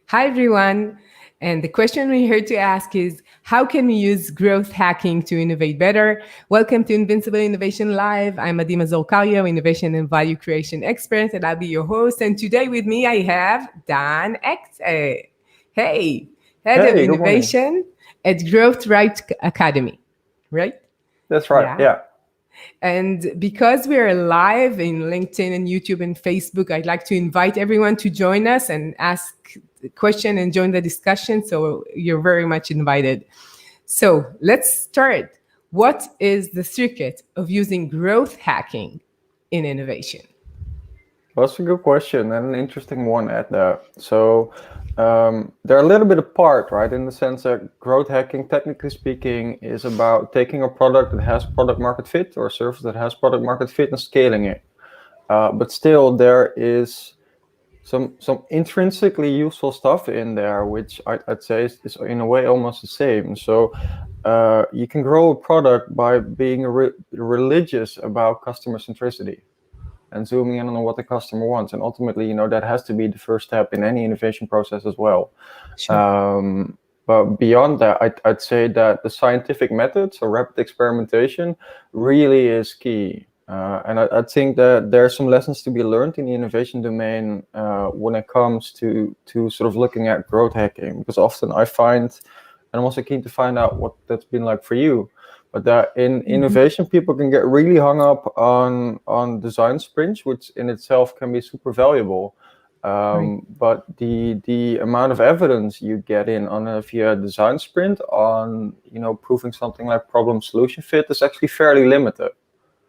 Hi, everyone. And the question we're here to ask is how can we use growth hacking to innovate better? Welcome to Invincible Innovation Live. I'm Mazor, Kario, innovation and value creation expert, and I'll be your host. And today with me, I have Dan X. Hey, head of Hey, good morning. innovation at Growth Right Academy, right? That's right. Yeah. Yeah. And because we are live in LinkedIn and YouTube and Facebook, I'd like to invite everyone to join us and ask the question and join the discussion. So you're very much invited. So let's start. What is the secret of using growth hacking in innovation? Well, that's a good question and an interesting one at that. They're a little bit apart, right? In the sense that growth hacking, technically speaking, is about taking a product that has product market fit or a service that has product market fit and scaling it. But still, there is some intrinsically useful stuff in there, which I'd say is in a way almost the same. You can grow a product by being religious about customer centricity and zooming in on what the customer wants. And ultimately, that has to be the first step in any innovation process as well. Sure. But beyond that, I'd say that the scientific method, so rapid experimentation, really is key. And I think that there are some lessons to be learned in the innovation domain when it comes to sort of looking at growth hacking, because often I find, and I'm also keen to find out what that's been like for you, but that in innovation, people can get really hung up on design sprints, which in itself can be super valuable. Right. But the amount of evidence you get in on via design sprint on proving something like problem solution fit is actually fairly limited.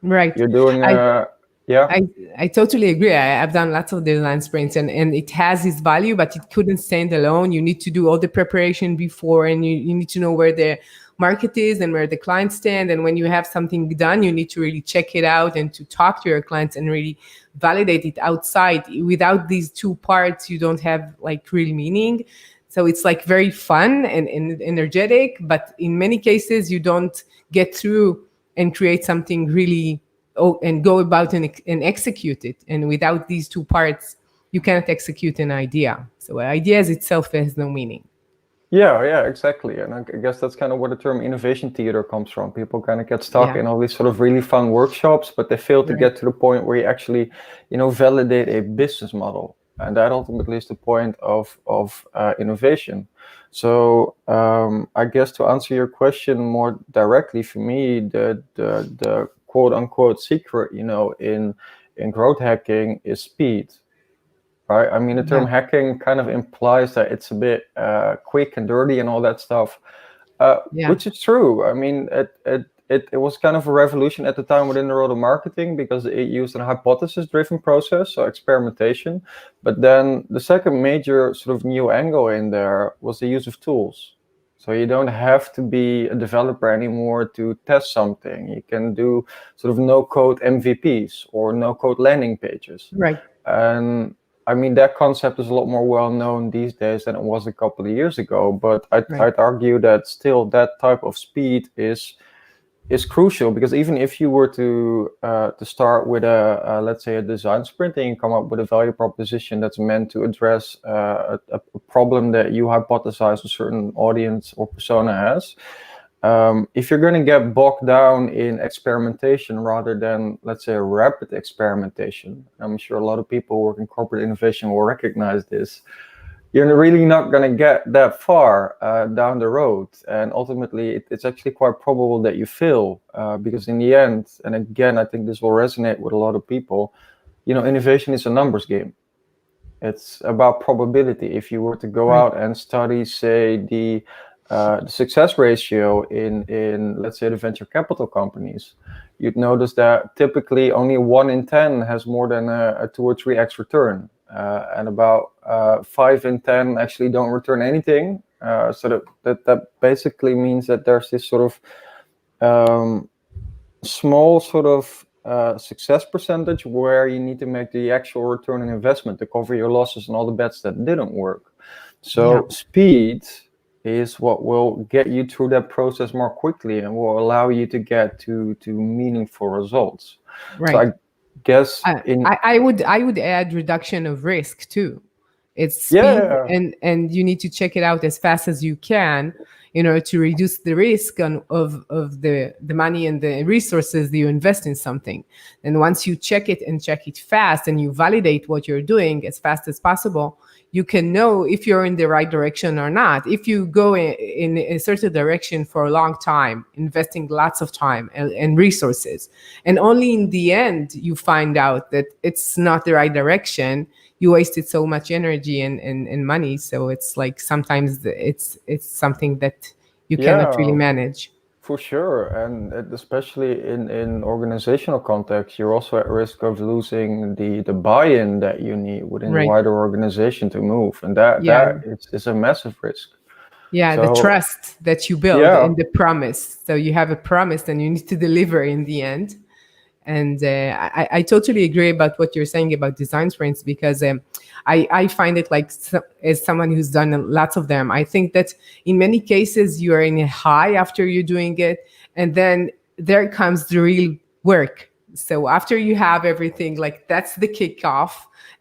Right. You're doing I, yeah. I totally agree. I've done lots of design sprints and it has its value, but it couldn't stand alone. You need to do all the preparation before and you need to know where the market is and where the clients stand. And when you have something done, you need to really check it out and to talk to your clients and really validate it outside. Without these two parts, you don't have like real meaning. So it's like very fun and energetic, but in many cases, you don't get through and create something really and go about and execute it. And without these two parts, you cannot execute an idea. So ideas itself has no meaning. Yeah, exactly. And I guess that's kind of where the term innovation theater comes from. People kind of get stuck Yeah, in all these sort of really fun workshops, but they fail to right. get to the point where you actually, validate a business model. And that ultimately is the point of innovation. I guess to answer your question more directly, for me, the quote unquote secret, in growth hacking is speed. Right. I mean, the term Yeah, hacking kind of implies that it's a bit quick and dirty and all that stuff, yeah, which is true. I mean, it was kind of a revolution at the time within the world of marketing because it used a hypothesis-driven process, so experimentation. But then the second major sort of new angle in there was the use of tools. So you don't have to be a developer anymore to test something. You can do sort of no-code MVPs or no-code landing pages. right, And I mean, that concept is a lot more well known these days than it was a couple of years ago. But right. I'd argue that still that type of speed is crucial, because even if you were to start with let's say a design sprint and you come up with a value proposition that's meant to address a problem that you hypothesize a certain audience or persona has. If you're going to get bogged down in experimentation rather than, let's say, rapid experimentation, I'm sure a lot of people working in corporate innovation will recognize this. You're really not going to get that far down the road. And ultimately, it's actually quite probable that you fail because in the end, and again, I think this will resonate with a lot of people, innovation is a numbers game. It's about probability. If you were to go Right. out and study, say, the success ratio in let's say the venture capital companies, you'd notice that typically only 1 in 10 has more than a 2 or 3x return, and about 5 in 10 actually don't return anything. So that basically means that there's this sort of small sort of success percentage where you need to make the actual return on investment to cover your losses and all the bets that didn't work. Yeah, So speed is what will get you through that process more quickly and will allow you to get to meaningful results. So right. I guess I would add reduction of risk too. It's speed, Yeah, and you need to check it out as fast as you can in order to reduce the risk of the money and the resources that you invest in something. And once you check it and check it fast and you validate what you're doing as fast as possible, you can know if you're in the right direction or not. If you go in a certain direction for a long time, investing lots of time and resources, and only in the end you find out that it's not the right direction, you wasted so much energy and money. So it's like sometimes it's something that you cannot really yeah, manage. for sure. And especially in organizational context, you're also at risk of losing the buy-in that you need within the Right. wider organization to move. And that Yeah. is a massive risk. Yeah, the So trust that you build yeah, and the promise. So you have a promise and you need to deliver in the end. And I totally agree about what you're saying about design sprints, because I find it like, as someone who's done lots of them, I think that in many cases you are in a high after you're doing it, and then there comes the real work. So after you have everything, like that's the kickoff,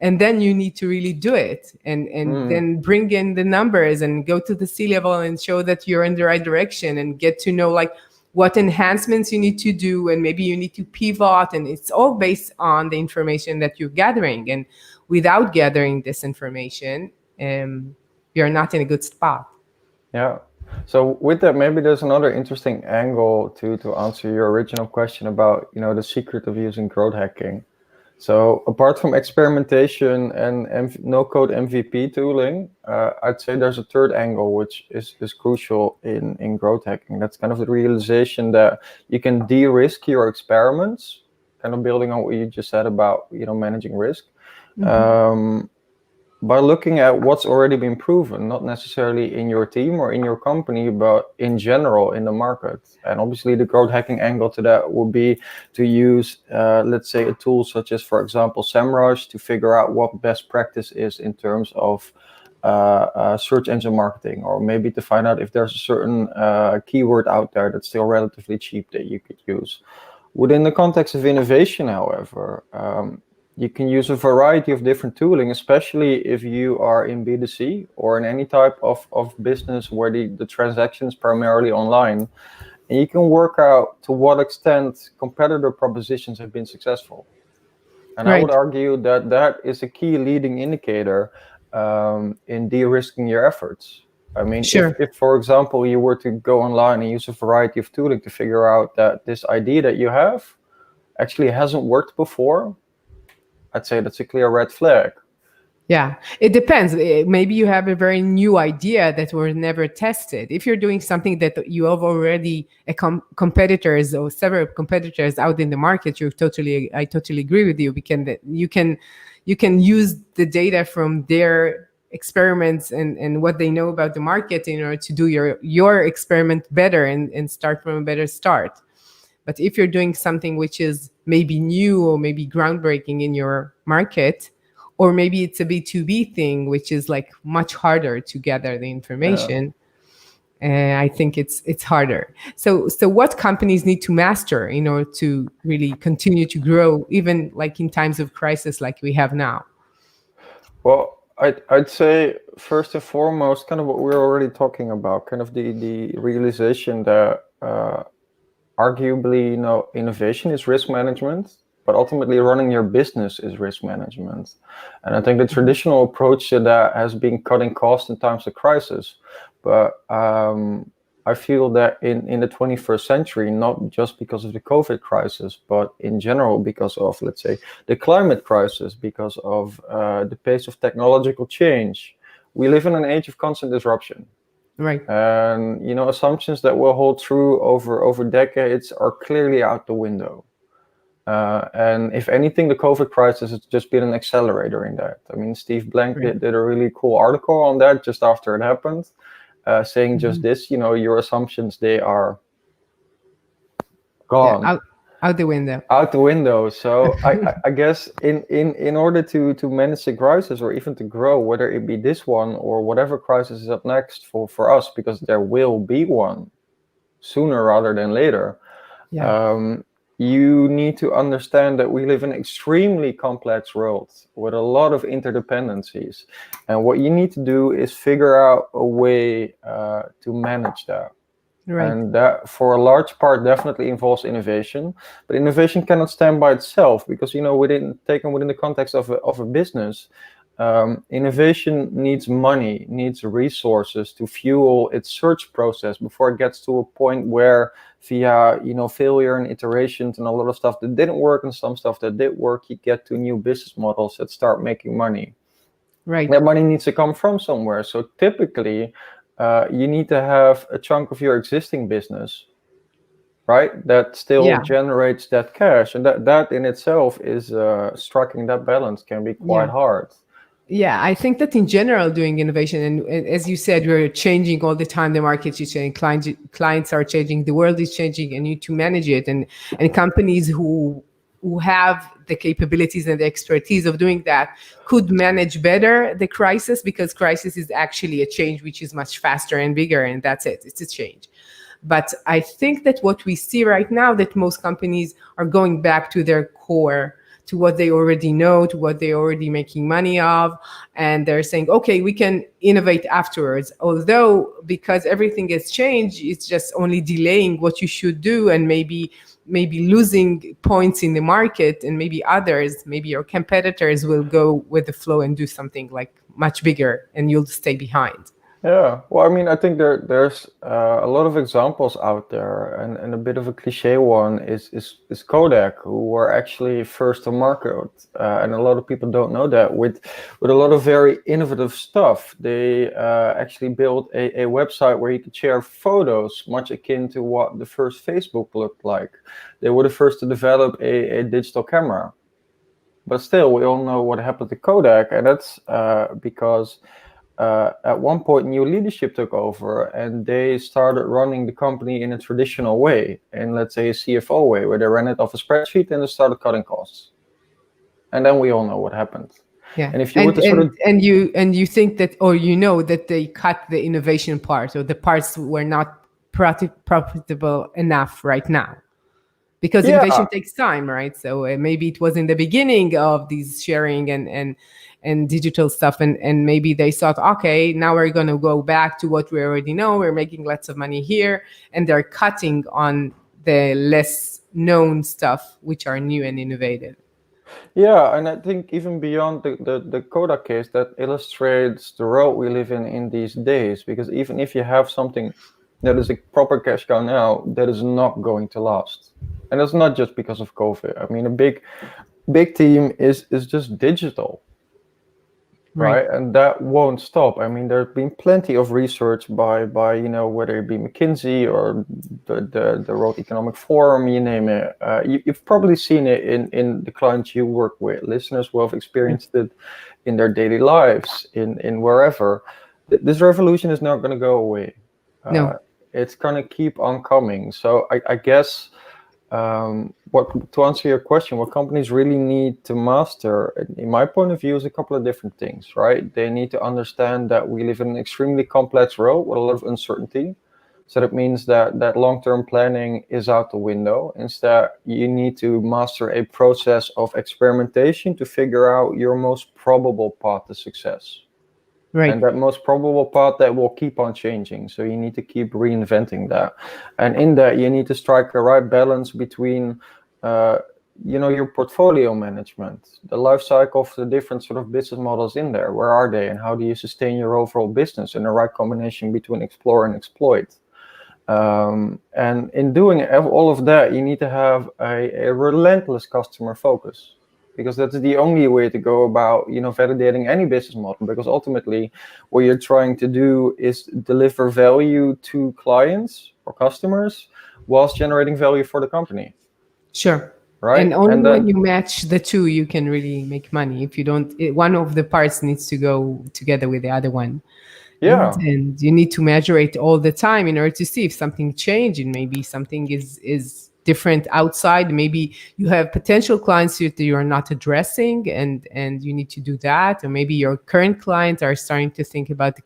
and then you need to really do it, and mm, then bring in the numbers and go to the C level and show that you're in the right direction, and get to know like what enhancements you need to do, and maybe you need to pivot, and it's all based on the information that you're gathering. And without gathering this information, you're not in a good spot. yeah. So with that, maybe there's another interesting angle to answer your original question about, the secret of using growth hacking. So apart from experimentation and no-code MVP tooling, I'd say there's a third angle which is crucial in growth hacking. That's kind of the realization that you can de-risk your experiments, kind of building on what you just said about managing risk, um, by looking at what's already been proven, not necessarily in your team or in your company, but in general in the market. And obviously the growth hacking angle to that would be to use, let's say, a tool such as, for example, SEMrush, to figure out what best practice is in terms of search engine marketing, or maybe to find out if there's a certain keyword out there that's still relatively cheap that you could use. Within the context of innovation, however, you can use a variety of different tooling, especially if you are in B2C or in any type of business where the transaction is primarily online. And you can work out to what extent competitor propositions have been successful. And I would Right. argue that that is a key leading indicator in de-risking your efforts. I mean, Sure. if, for example, you were to go online and use a variety of tooling to figure out that this idea that you have actually hasn't worked before, I'd say that's a clear red flag. Yeah, it depends. Maybe you have a very new idea that was never tested. If you're doing something that you have already competitors or several competitors out in the market, I totally agree with you. Because you can use the data from their experiments and what they know about the market in order to do your experiment better, and start from a better start. But if you're doing something which is maybe new or maybe groundbreaking in your market, or maybe it's a B2B thing, which is like much harder to gather the Yeah. information, I think it's harder. So what companies need to master in order to really continue to grow, even like in times of crisis like we have now? Well, I'd say first and foremost, kind of what we're already talking about, kind of the realization that arguably, innovation is risk management, but ultimately running your business is risk management. And I think the traditional approach to that has been cutting costs in times of crisis. But I feel that in the 21st century, not just because of the COVID crisis, but in general because of, let's say, the climate crisis, because of the pace of technological change, we live in an age of constant disruption. Right. And assumptions that will hold true over decades are clearly out the window. And if anything, the COVID crisis has just been an accelerator in that. I mean, Steve Blank Right. did a really cool article on that just after it happened, saying just Mhm. this, your assumptions, they are Yeah, gone out the window. out the window. So I guess in order to manage the crisis, or even to grow, whether it be this one or whatever crisis is up next for us, because there will be one sooner rather than later, Yeah. um, you need to understand that we live in an extremely complex world with a lot of interdependencies. And what you need to do is figure out a way to manage that. Right. And that, for a large part, definitely involves innovation. But innovation cannot stand by itself because, within the context of a business, innovation needs money, needs resources to fuel its search process before it gets to a point where, via failure and iterations and a lot of stuff that didn't work and some stuff that did work, you get to new business models that start making money. Right. That money needs to come from somewhere. So typically, you need to have a chunk of your existing business, right, that still Yeah. generates that cash, and that in itself is striking that balance can be quite Yeah. hard. Yeah, I think that in general, doing innovation, and as you said, we're changing all the time. The market is changing, clients are changing, the world is changing, and you need to manage it. And companies who have the capabilities and the expertise of doing that could manage better the crisis, because crisis is actually a change which is much faster and bigger, and that's it. It's a change. But I think that what we see right now, that most companies are going back to their core, to what they already know, to what they're already making money of. And they're saying, okay, we can innovate afterwards. Although, because everything has changed, it's just only delaying what you should do, and maybe losing points in the market, and maybe others, maybe your competitors will go with the flow and do something like much bigger, and you'll stay behind. Yeah, well, I mean, I think there's a lot of examples out there, and a bit of a cliche one is Kodak, who were actually first to market, and a lot of people don't know that, with a lot of very innovative stuff. They actually built a website where you could share photos, much akin to what the first Facebook looked like. They were the first to develop a digital camera, but still, we all know what happened to Kodak, and that's because at one point new leadership took over and they started running the company in a traditional way, in, let's say, a CFO way, where they ran it off a spreadsheet and they started cutting costs. And then we all know what happened. Yeah, And if you were to sort of and you think that, or that they cut the innovation part, or the parts were not profitable enough right now, because yeah innovation takes time, right? So maybe it was in the beginning of these sharing and digital stuff, and maybe they thought, okay, now we're going to go back to what we already know. We're making lots of money here, and they're cutting on the less known stuff, which are new and innovative. Yeah, and I think even beyond the Kodak case, that illustrates the world we live in these days. Because even if you have something that is a proper cash cow now, that is not going to last. And that's not just because of COVID. I mean, a big team is just digital, Right. right? And that won't stop. I mean, there's been plenty of research by whether it be McKinsey or the World Economic Forum, you name it. You've probably seen it in the clients you work with, listeners who have experienced it in their daily lives, in wherever. This revolution is not going to go away. No. It's going to keep on coming. So I guess what to answer your question, what companies really need to master, in my point of view, is a couple of different things, right? They need to understand that we live in an extremely complex world with a lot of uncertainty. So that means that long-term planning is out the window. Instead, you need to master a process of experimentation to figure out your most probable path to success. Right. And that most probable path that will keep on changing. So you need to keep reinventing that. And in that, you need to strike the right balance between, your portfolio management, the life cycle of the different sort of business models in there. Where are they? And how do you sustain your overall business in the right combination between explore and exploit? And in doing all of that, you need to have a relentless customer focus. Because that's the only way to go about, validating any business model. Because ultimately, what you're trying to do is deliver value to clients or customers, whilst generating value for the company. Sure. Right? And only And when then, you match the two, you can really make money. If you don't, one of the parts needs to go together with the other one. yeah, And you need to measure it all the time in order to see if something changed, and maybe something is different outside. Maybe you have potential clients that you are not addressing, and you need to do that. Or maybe your current clients are starting to think about the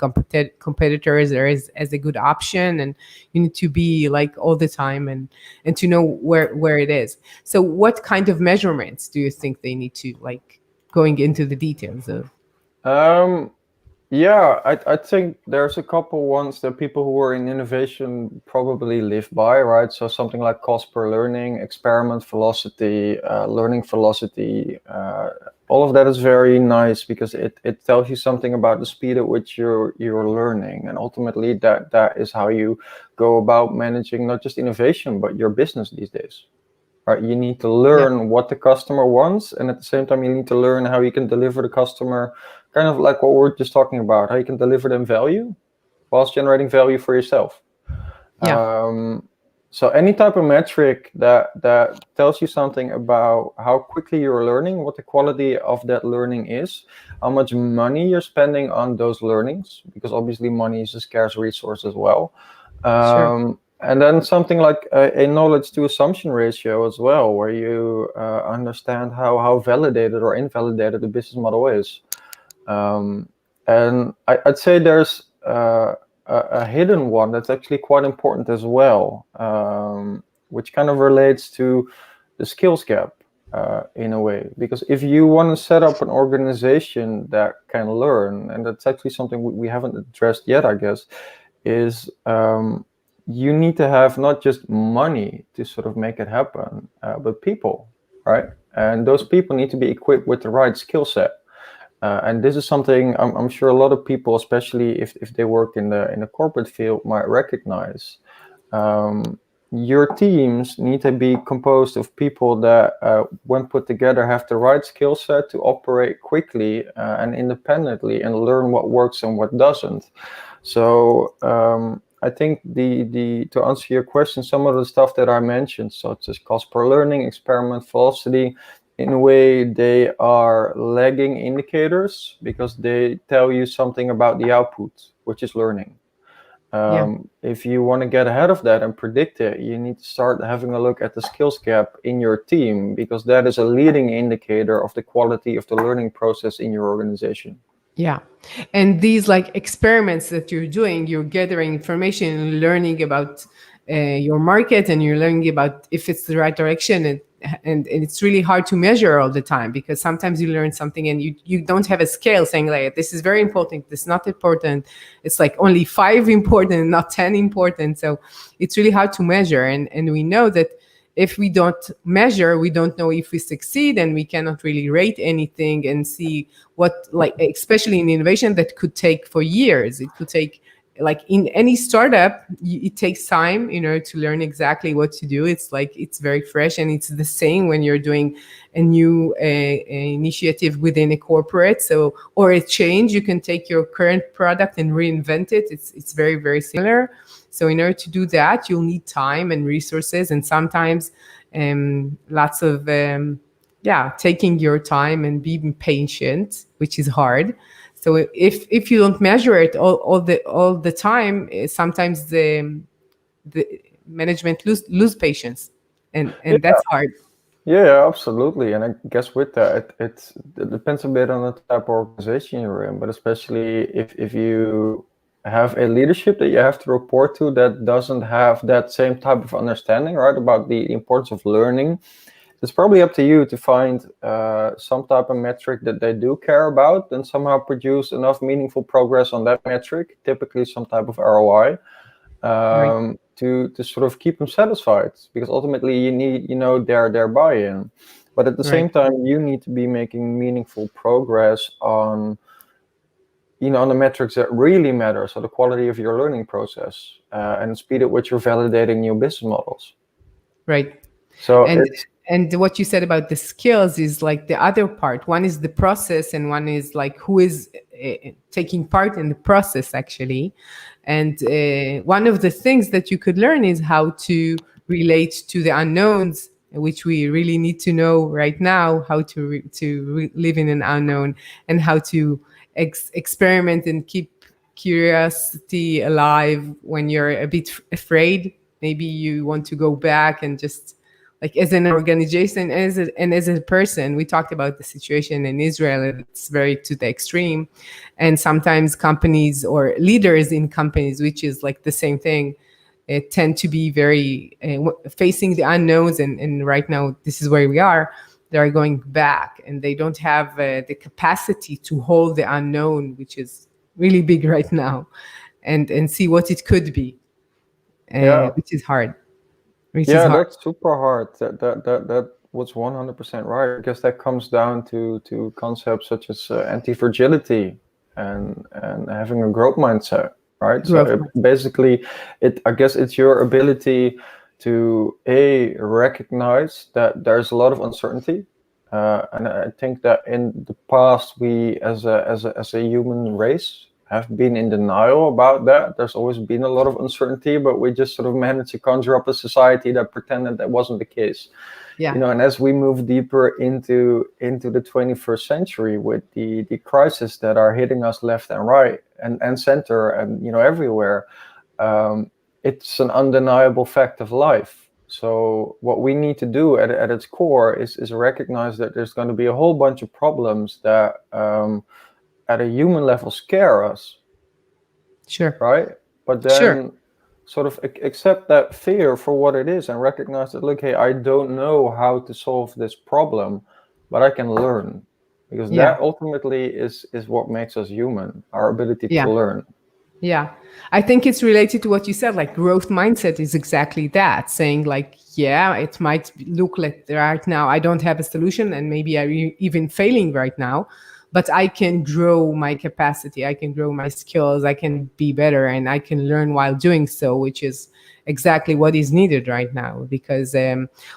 competitors as a good option, and you need to be like all the time and to know where it is. So what kind of measurements do you think they need to, like, going into the details of? Um, Yeah, I think there's a couple ones that people who are in innovation probably live by, right? So something like cost per learning, experiment velocity, learning velocity, all of that is very nice because it tells you something about the speed at which you're learning, and ultimately that is how you go about managing not just innovation but your business these days. Right, you need to Yeah, learn what the customer wants, and at the same time, you need to learn how you can deliver the customer, kind of like what we're just talking about, how you can deliver them value whilst generating value for yourself. yeah, Um, so any type of metric that tells you something about how quickly you're learning, what the quality of that learning is, how much money you're spending on those learnings, because obviously money is a scarce resource as well. sure. And then something like a knowledge to assumption ratio as well, where you understand how validated or invalidated the business model is. Um, and I'd say there's a hidden one that's actually quite important as well, which kind of relates to the skills gap in a way. Because if you want to set up an organization that can learn, and that's actually something we haven't addressed yet, I guess, is you need to have not just money to sort of make it happen, but people, right? And those people need to be equipped with the right skill set. And this is something I'm sure a lot of people, especially if they work in the corporate field, might recognize. Um, your teams need to be composed of people that, when put together, have the right skill set to operate quickly and independently and learn what works and what doesn't. So I think the to answer your question, some of the stuff that I mentioned, such as cost per learning, experiment velocity, in a way they are lagging indicators because they tell you something about the output, which is learning. Yeah. If you want to get ahead of that and predict it, you need to start having a look at the skills gap in your team, because that is a leading indicator of the quality of the learning process in your organization. Yeah. And these like experiments that you're doing, you're gathering information and learning about your market, and you're learning about if it's the right direction. And it's really hard to measure all the time, because sometimes you learn something and you don't have a scale saying like, this is very important, this is not important. It's like only 5 important, not 10 important. So it's really hard to measure. And we know that if we don't measure, we don't know if we succeed, and we cannot really rate anything and see what, like, especially in innovation that could take for years. It could take, like in any startup, it takes time, to learn exactly what to do. It's like, it's very fresh, and it's the same when you're doing a new initiative within a corporate. So, or a change, you can take your current product and reinvent it. It's very, very similar. So in order to do that, you'll need time and resources, and sometimes lots of taking your time and being patient, which is hard. So if you don't measure it all the time, sometimes the management lose patience, and Yeah, that's hard. yeah, absolutely. And I guess with that, it depends a bit on the type of organization you're in, but especially if you have a leadership that you have to report to that doesn't have that same type of understanding, right, about the importance of learning, it's probably up to you to find some type of metric that they do care about, and somehow produce enough meaningful progress on that metric, typically some type of ROI, Right. to sort of keep them satisfied, because ultimately you need their buy-in, but at the Right. same time you need to be making meaningful progress on on the metrics that really matter, so the quality of your learning process and the speed at which you're validating new business models. Right. So and it's and what you said about the skills is like the other part. One is the process, and one is like who is taking part in the process actually. And one of the things that you could learn is how to relate to the unknowns, which we really need to know right now, how to live in an unknown, and how to experiment and keep curiosity alive when you're a bit afraid. Maybe you want to go back and just like as an organization, and as a person. We talked about the situation in Israel, and it's very to the extreme. And sometimes companies or leaders in companies, which is like the same thing, tend to be very facing the unknowns. And right now, this is where we are. They are going back, and they don't have the capacity to hold the unknown, which is really big right now, and see what it could be, Yeah, which is hard. Which is yeah, hard. that's super hard. That was 100% right. I guess that comes down to concepts such as anti-fragility and having a growth mindset, right? So Growth. basically, I guess it's your ability to recognize that there's a lot of uncertainty, and I think that in the past we as a human race have been in denial about that. There's always been a lot of uncertainty, but we just sort of managed to conjure up a society that pretended that wasn't the case. Yeah. And as we move deeper into the 21st century with the crises that are hitting us left and right and center and everywhere, it's an undeniable fact of life. So what we need to do at its core is recognize that there's going to be a whole bunch of problems that at a human level scare us, Sure. right? But Sure. then sort of accept that fear for what it is and recognize that, look, hey, I don't know how to solve this problem, but I can learn, because Yeah. that ultimately is what makes us human, our ability Yeah. to learn. Yeah. I think it's related to what you said. Like growth mindset is exactly that, saying like, yeah, it might look like right now I don't have a solution, and maybe I'm even failing right now, but I can grow my capacity. I can grow my skills. I can be better, and I can learn while doing so, which is exactly what is needed right now. Because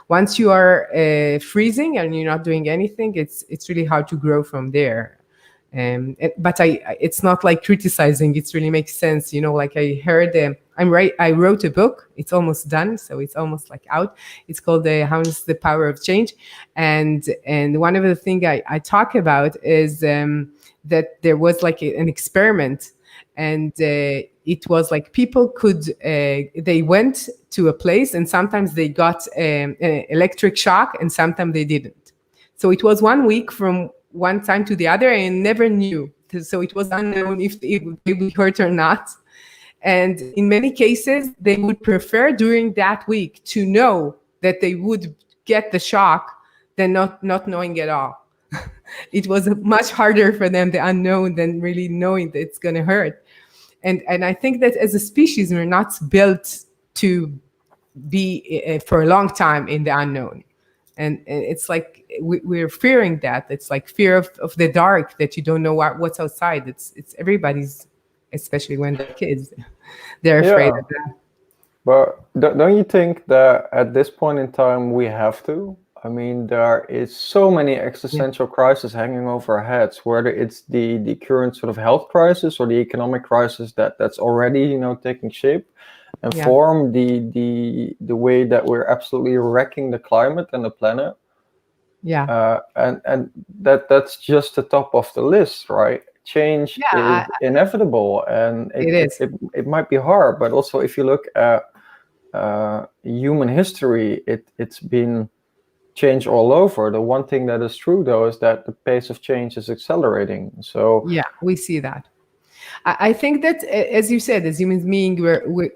once you are freezing and you're not doing anything, it's really hard to grow from there. But it's not like criticizing. It really makes sense. Like I heard, I wrote a book. It's almost done, so it's almost like out. It's called "How is the Power of Change," and one of the things I talk about is that there was like an experiment, and it was like people could they went to a place, and sometimes they got an electric shock, and sometimes they didn't. So it was 1 week from one time to the other, and never knew. So it was unknown if they would hurt or not. And in many cases, they would prefer during that week to know that they would get the shock than not knowing at all. It was much harder for them, the unknown, than really knowing that it's going to hurt. And I think that as a species, we're not built to be for a long time in the unknown. And it's like we're fearing that. It's like fear of the dark, that you don't know what's outside. It's everybody's, especially when they're kids, they're afraid Yeah, of that. but don't you think that at this point in time we have to? I mean, there is so many Yeah. existential crises hanging over our heads, whether it's the current sort of health crisis or the economic crisis that's already taking shape and Yeah. form, the way that we're absolutely wrecking the climate and the planet. Yeah. And that's just the top of the list, right? Change is Yeah. inevitable, and It is. it might be hard, but also if you look at human history, it's been change all over. The one thing that is true, though, is that the pace of change is accelerating. So Yeah, we see that. I think that, as you said, as human beings,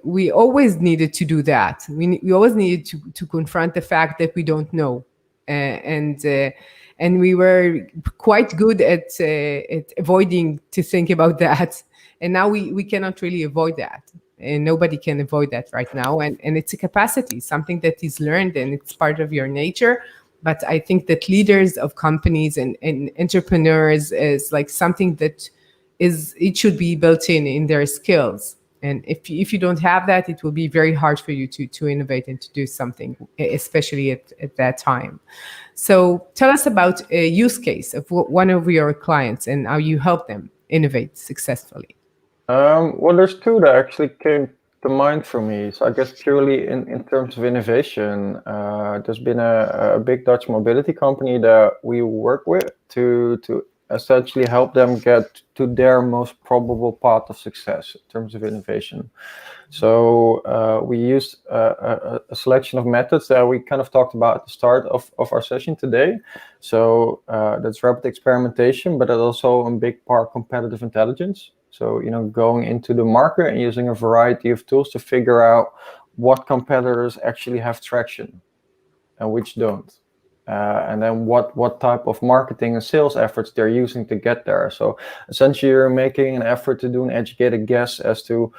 we always needed to do that. We always needed to confront the fact that we don't know, and we were quite good at avoiding to think about that. And now we cannot really avoid that, and nobody can avoid that right now. And it's a capacity, something that is learned, and it's part of your nature. But I think that leaders of companies and entrepreneurs is like something that it should be built in their skills. And if you don't have that, it will be very hard for you to innovate and to do something, especially at that time. So tell us about a use case of one of your clients and how you help them innovate successfully. well, there's two that actually came to mind for me. So I guess purely in terms of innovation, there's been a big Dutch mobility company that we work with to essentially help them get to their most probable path of success in terms of innovation. So we used a selection of methods that we kind of talked about at the start of our session today. So that's rapid experimentation, but that's also in big part competitive intelligence. So, going into the market and using a variety of tools to figure out what competitors actually have traction and which don't. And then what type of marketing and sales efforts they're using to get there. So essentially, you're making an effort to do an educated guess as to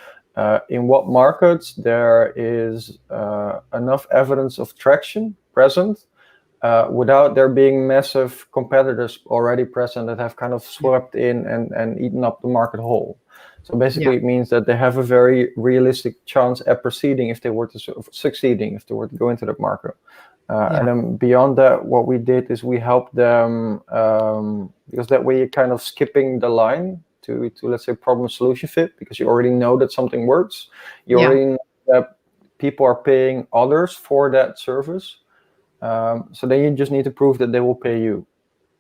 in what markets there is enough evidence of traction present without there being massive competitors already present that have kind of swept in and eaten up the market whole. So basically, it means that they have a very realistic chance at proceeding if they were to succeeding, if they were to go into that market. And then beyond that, what we did is we helped them because that way you're kind of skipping the line to let's say problem solution fit, because you already know that something works. You already know that people are paying others for that service. So then you just need to prove that they will pay you.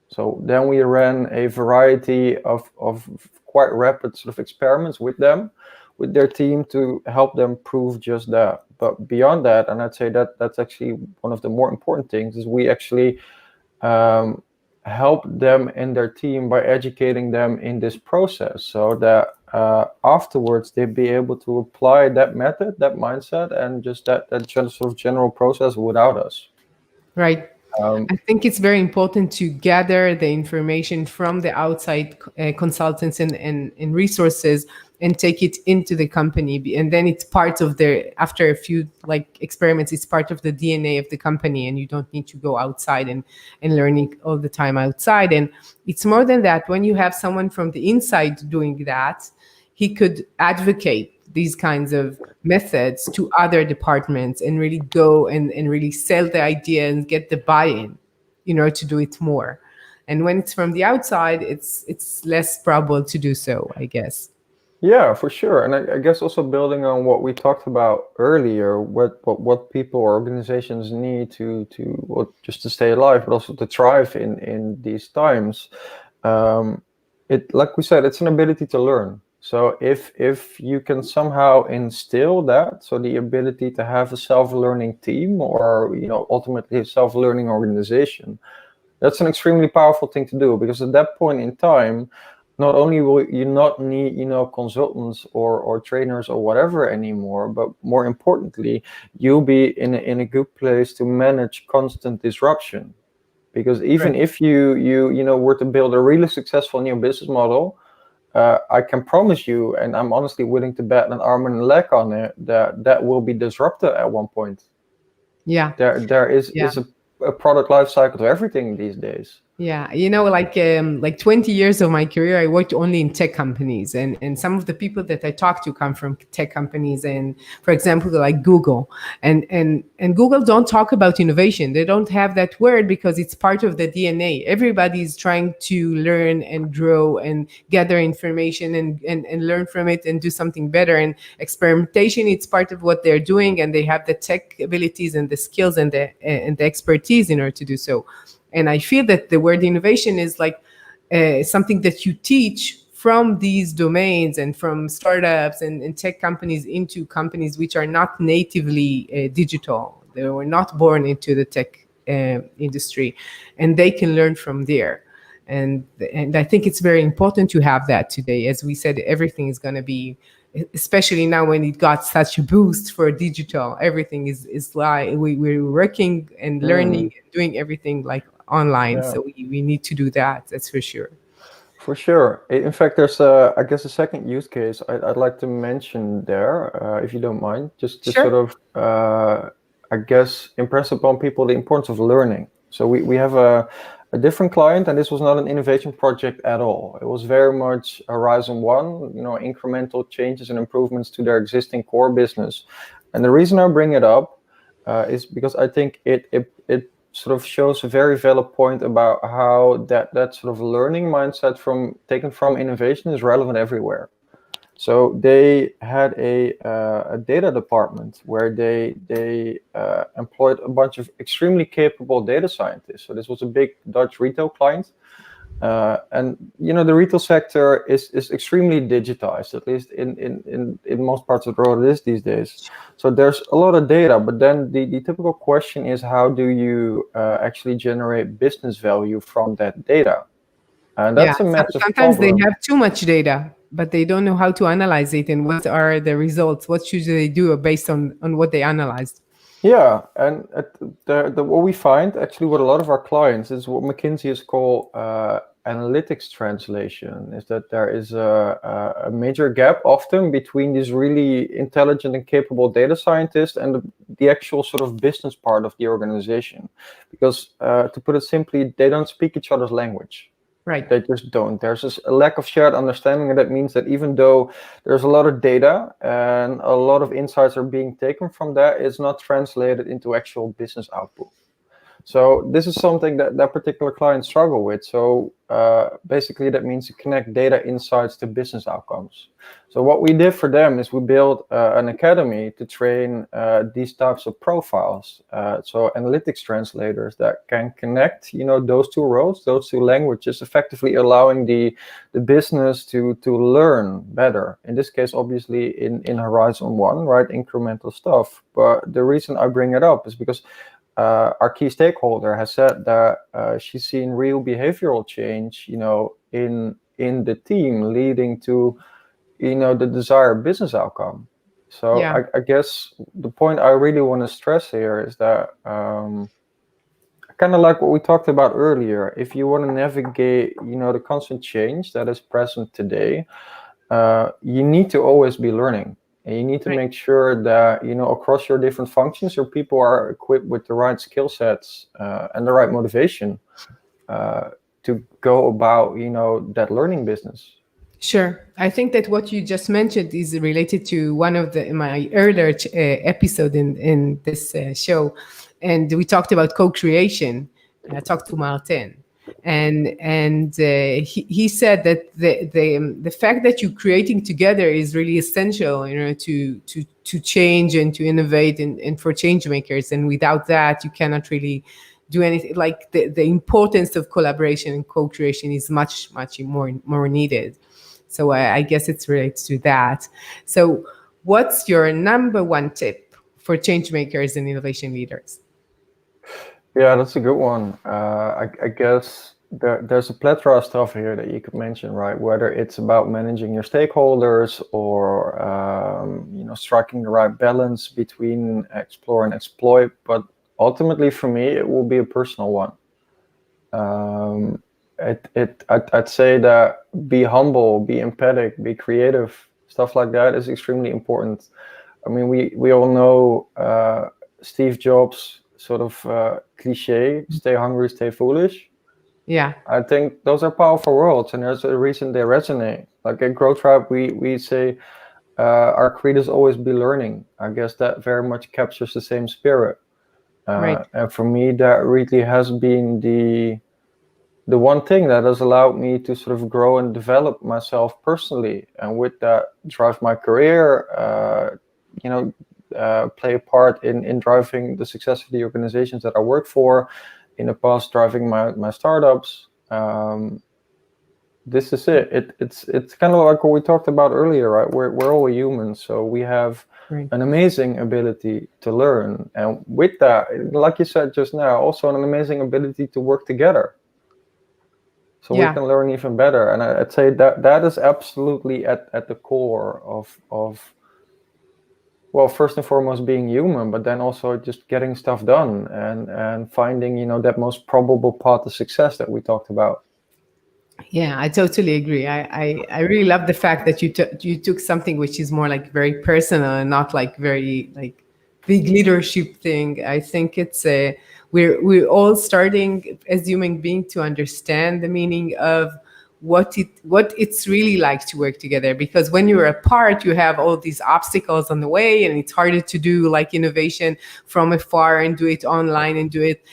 So then we ran a variety of quite rapid sort of experiments with them, with their team, to help them prove just that. But beyond that, and I'd say that that's actually one of the more important things, is we actually help them and their team by educating them in this process, so that afterwards they'd be able to apply that method, that mindset, and just that sort of general process without us. Right. I think it's very important to gather the information from the outside consultants and resources and take it into the company. And then it's part of after a few like experiments, it's part of the DNA of the company, and you don't need to go outside and learning all the time outside. And it's more than that. When you have someone from the inside doing that, he could advocate these kinds of methods to other departments and really go and really sell the idea and get the buy-in in order to do it more. And when it's from the outside, it's less probable to do so, I guess. Yeah, for sure. And I guess also building on what we talked about earlier, what people or organizations need well, just to stay alive, but also to thrive in these times. It, like we said, it's an ability to learn. So if you can somehow instill that, so the ability to have a self-learning team, or ultimately a self-learning organization, that's an extremely powerful thing to do, because at that point in time, not only will you not need consultants or trainers or whatever anymore, but more importantly, you'll be in a good place to manage constant disruption. Because even if you were to build a really successful new business model, I can promise you, and I'm honestly willing to bet an arm and a leg on it, that will be disrupted at one point. Yeah. There is a product life cycle to everything these days. Yeah, like 20 years of my career, I worked only in tech companies, and some of the people that I talk to come from tech companies, and for example, like Google, and Google don't talk about innovation. They don't have that word because it's part of the DNA. Everybody's trying to learn and grow and gather information and learn from it and do something better. And experimentation, it's part of what they're doing, and they have the tech abilities and the skills and the expertise in order to do so. And I feel that the word innovation is like something that you teach from these domains and from startups and tech companies into companies which are not natively digital. They were not born into the tech industry, and they can learn from there. And I think it's very important to have that today. As we said, everything is going to be, especially now when it got such a boost for digital, everything is like we're working and learning and doing everything like online. So we need to do that. That's for sure. For sure. In fact, there's I guess a second use case I'd like to mention there, if you don't mind, just to sort of I guess impress upon people the importance of learning. So we have a different client, and this was not an innovation project at all. It was very much Horizon 1, incremental changes and improvements to their existing core business. And the reason I bring it up is because I think it sort of shows a very valid point about how that sort of learning mindset taken from innovation is relevant everywhere. So they had a data department where they employed a bunch of extremely capable data scientists. So this was a big Dutch retail client, And the retail sector is extremely digitized, at least in most parts of the world it is these days. So there's a lot of data, but then the typical question is, how do you actually generate business value from that data? And Yeah, that's a massive sometimes they problem. have too much data, but they don't know how to analyze it and what are the results. What should they do based on what they analyzed? Yeah, and what we find actually with a lot of our clients is what McKinsey is called analytics translation, is that there is a major gap often between these really intelligent and capable data scientists and the actual sort of business part of the organization. Because to put it simply, they don't speak each other's language. Right. They just don't. There's just a lack of shared understanding, and that means that even though there's a lot of data and a lot of insights are being taken from that, it's not translated into actual business output. So this is something that particular clients struggle with. So basically, that means to connect data insights to business outcomes. So what we did for them is we built an academy to train these types of profiles. So analytics translators that can connect, those two roles, those two languages, effectively allowing the business to learn better. In this case, obviously in Horizon 1, right, incremental stuff. But the reason I bring it up is because our key stakeholder has said that she's seen real behavioral change, in the team, leading to, the desired business outcome. So Yeah. I guess the point I really want to stress here is that kind of like what we talked about earlier. If you want to navigate, the constant change that is present today, you need to always be learning. And you need to Right. make sure that, across your different functions, your people are equipped with the right skill sets and the right motivation to go about, that learning business. Sure. I think that what you just mentioned is related to one of my earlier episode in this show, and we talked about co-creation. I talked to Martin, and he said that the fact that you're creating together is really essential, to change and to innovate and for change makers. And without that, you cannot really do anything. Like the importance of collaboration and co-creation is much more needed. So I guess it's related to that. So what's your number one tip for change makers and innovation leaders? Yeah, that's a good one. I guess there's a plethora of stuff here that you could mention, right? Whether it's about managing your stakeholders or striking the right balance between explore and exploit. But ultimately, for me, it will be a personal one. I'd say that be humble, be empathic, be creative, stuff like that is extremely important. I mean, we all know Steve Jobs sort of cliche, stay hungry, stay foolish. Yeah. I think those are powerful words, and there's a reason they resonate. Like at Grow Tribe, we say our creed is always be learning. I guess that very much captures the same spirit. Right. And for me, that really has been the one thing that has allowed me to sort of grow and develop myself personally, and with that drive my career, play a part in driving the success of the organizations that I work for, in the past driving my startups. This is it. It's kind of like what we talked about earlier, right? We're all humans, so we have Right. an amazing ability to learn, and with that, like you said just now, also an amazing ability to work together, so we Yeah. can learn even better. And I'd say that is absolutely at the core of well, first and foremost being human, but then also just getting stuff done and finding, that most probable path to success that we talked about. Yeah, I totally agree. I really love the fact that you took something which is more like very personal and not like very like big leadership thing. I think it's a we're all starting as human beings to understand the meaning of what it's really like to work together, because when you're apart you have all these obstacles on the way and it's harder to do like innovation from afar and do it online and do it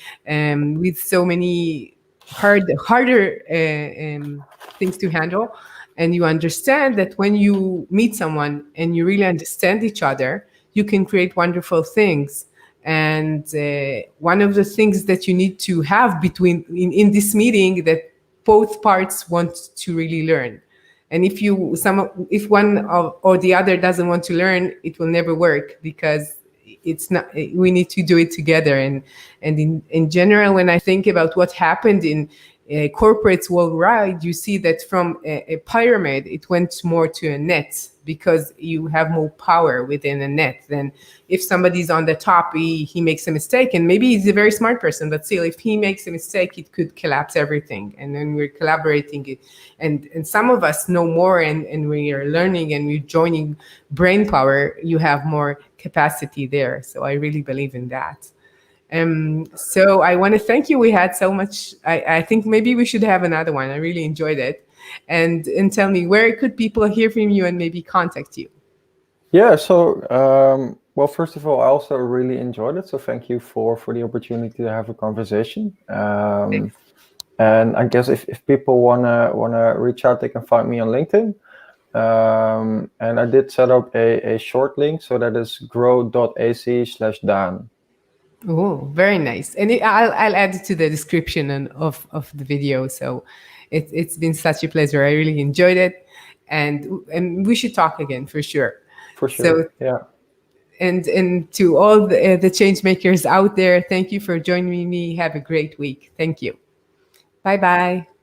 with so many harder things to handle. And you understand that when you meet someone and you really understand each other, you can create wonderful things. And one of the things that you need to have in this meeting that both parts want to really learn. And if one or the other doesn't want to learn, it will never work, because it's not, we need to do it together. And in general, when I think about what happened in corporates worldwide, you see that from a pyramid, it went more to a net, because you have more power within a net than if somebody's on the top, he makes a mistake, and maybe he's a very smart person, but still, if he makes a mistake, it could collapse everything. And then we're collaborating it, and some of us know more, and we are learning, and we're joining brain power, you have more capacity there. So I really believe in that. So I want to thank you. We had so much. I think maybe we should have another one. I really enjoyed it. And tell me, where could people hear from you and maybe contact you? Yeah, so well, first of all, I also really enjoyed it. So thank you for the opportunity to have a conversation. And I guess if people wanna reach out, they can find me on LinkedIn. And I did set up a short link, so that is grow.ac/Dan. Oh, very nice. And I'll add it to the description of the video. So it's been such a pleasure. I really enjoyed it. And we should talk again for sure. For So, sure. Yeah. and to all the change makers out there, thank you for joining me. Have a great week. Thank you. Bye bye.